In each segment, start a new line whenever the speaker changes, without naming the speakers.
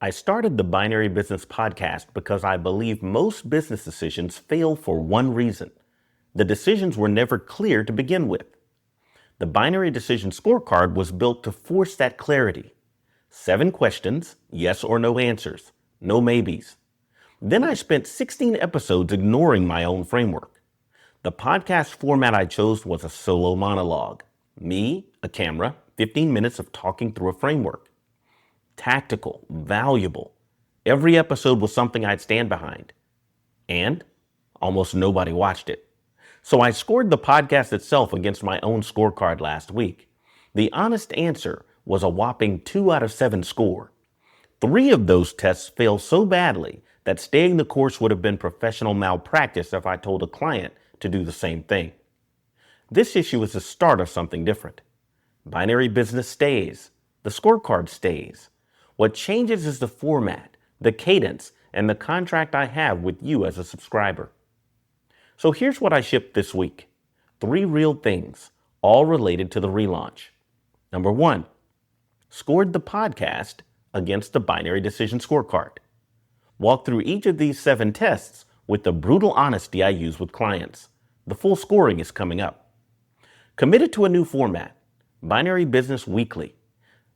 I started the Binary Business Podcast because I believe most business decisions fail for one reason. The decisions were never clear to begin with. The Binary Decision Scorecard was built to force that clarity. 7 questions, yes or no answers, no maybes. Then I spent 16 episodes ignoring my own framework. The podcast format I chose was a solo monologue. Me, a camera, 15 minutes of talking through a framework. Tactical, valuable. Every episode was something I'd stand behind. And almost nobody watched it. So I scored the podcast itself against my own scorecard last week. The honest answer was a whopping 2 out of 7 score. 3 of those tests failed so badly that staying the course would have been professional malpractice if I told a client to do the same thing. This issue is the start of something different. Binary business stays. The scorecard stays. What changes is the format, the cadence, and the contract I have with you as a subscriber. So here's what I shipped this week. 3 real things, all related to the relaunch. Number 1, scored the podcast against the Binary Decision Scorecard. Walk through each of these 7 tests with the brutal honesty I use with clients. The full scoring is coming up. Committed to a new format, Binary Business Weekly.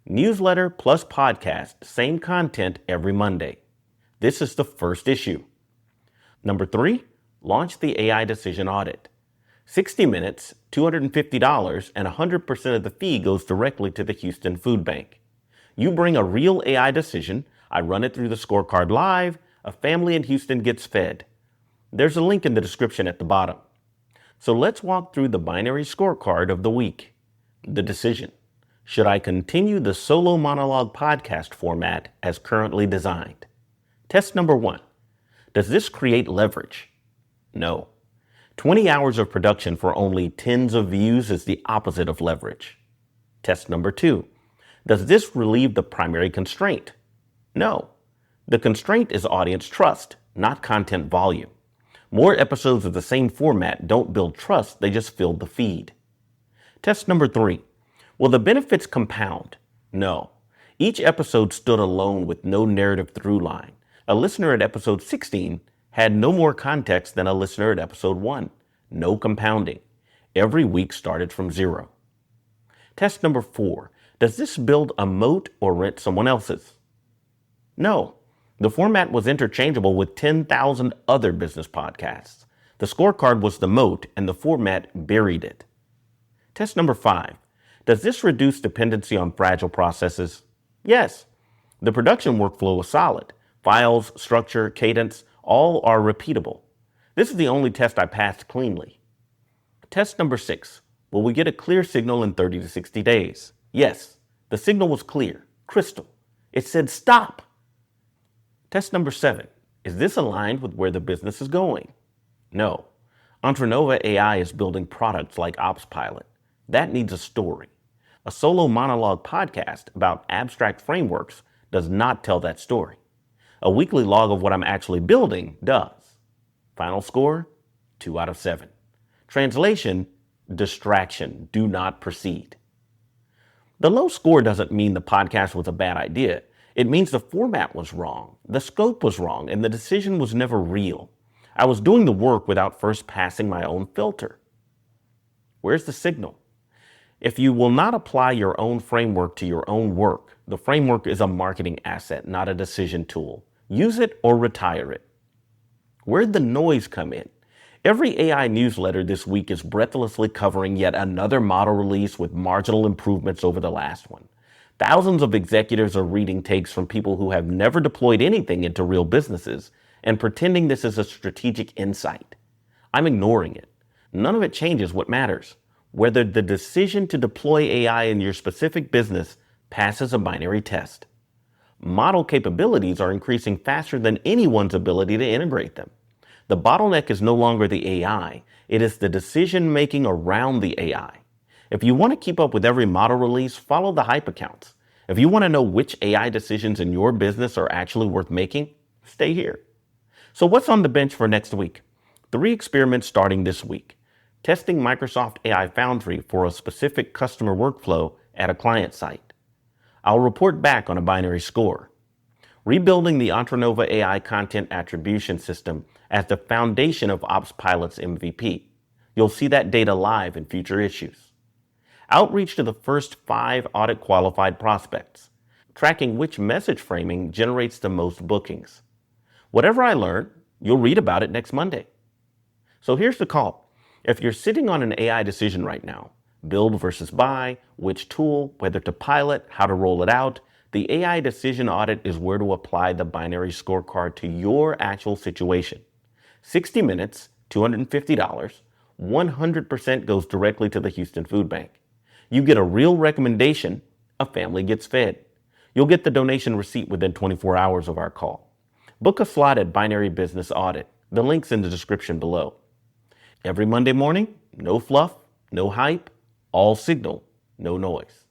Newsletter plus podcast, same content every Monday. This is the first issue. Number 3, launch the AI decision audit. 60 minutes, $250, and 100% of the fee goes directly to the Houston Food Bank. You bring a real AI decision, I run it through the scorecard live, a family in Houston gets fed. There's a link in the description at the bottom. So let's walk through the binary scorecard of the week. The decision. Should I continue the solo monologue podcast format as currently designed? Test number 1. Does this create leverage? No. 20 hours of production for only tens of views is the opposite of leverage. Test number 2. Does this relieve the primary constraint? No. The constraint is audience trust, not content volume. More episodes of the same format don't build trust, they just fill the feed. Test number 3. Will the benefits compound? No. Each episode stood alone with no narrative through line. A listener at episode 16 had no more context than a listener at episode 1. No compounding. Every week started from 0. Test number 4. Does this build a moat or rent someone else's? No. The format was interchangeable with 10,000 other business podcasts. The scorecard was the moat and the format buried it. Test number 5. Does this reduce dependency on fragile processes? Yes. The production workflow is solid. Files, structure, cadence, all are repeatable. This is the only test I passed cleanly. Test number 6. Will we get a clear signal in 30 to 60 days? Yes. The signal was clear, crystal. It said stop. Test number 7. Is this aligned with where the business is going? No. EntreNova AI is building products like OpsPilot. That needs a story. A solo monologue podcast about abstract frameworks does not tell that story. A weekly log of what I'm actually building does. Final score, 2 out of 7. Translation, distraction, do not proceed. The low score doesn't mean the podcast was a bad idea. It means the format was wrong, the scope was wrong, and the decision was never real. I was doing the work without first passing my own filter. Where's the signal? If you will not apply your own framework to your own work, the framework is a marketing asset, not a decision tool. Use it or retire it. Where'd the noise come in? Every AI newsletter this week is breathlessly covering yet another model release with marginal improvements over the last one. Thousands of executives are reading takes from people who have never deployed anything into real businesses and pretending this is a strategic insight. I'm ignoring it. None of it changes what matters. Whether the decision to deploy AI in your specific business passes a binary test. Model capabilities are increasing faster than anyone's ability to integrate them. The bottleneck is no longer the AI, it is the decision making around the AI. If you want to keep up with every model release, follow the hype accounts. If you want to know which AI decisions in your business are actually worth making, stay here. So what's on the bench for next week? 3 experiments starting this week. Testing Microsoft AI Foundry for a specific customer workflow at a client site. I'll report back on a binary score. rebuilding the EntreNova AI content attribution system as the foundation of Ops Pilot's MVP. You'll see that data live in future issues. Outreach to the first 5 audit qualified prospects, tracking which message framing generates the most bookings. Whatever I learned, you'll read about it next Monday. So here's the call. If you're sitting on an AI decision right now, build versus buy, which tool, whether to pilot, how to roll it out, the AI decision audit is where to apply the binary scorecard to your actual situation. 60 minutes, $250, 100% goes directly to the Houston Food Bank. You get a real recommendation, a family gets fed. You'll get the donation receipt within 24 hours of our call. Book a slot at Binary Business Audit. The link's in the description below. Every Monday morning, no fluff, no hype, all signal, no noise.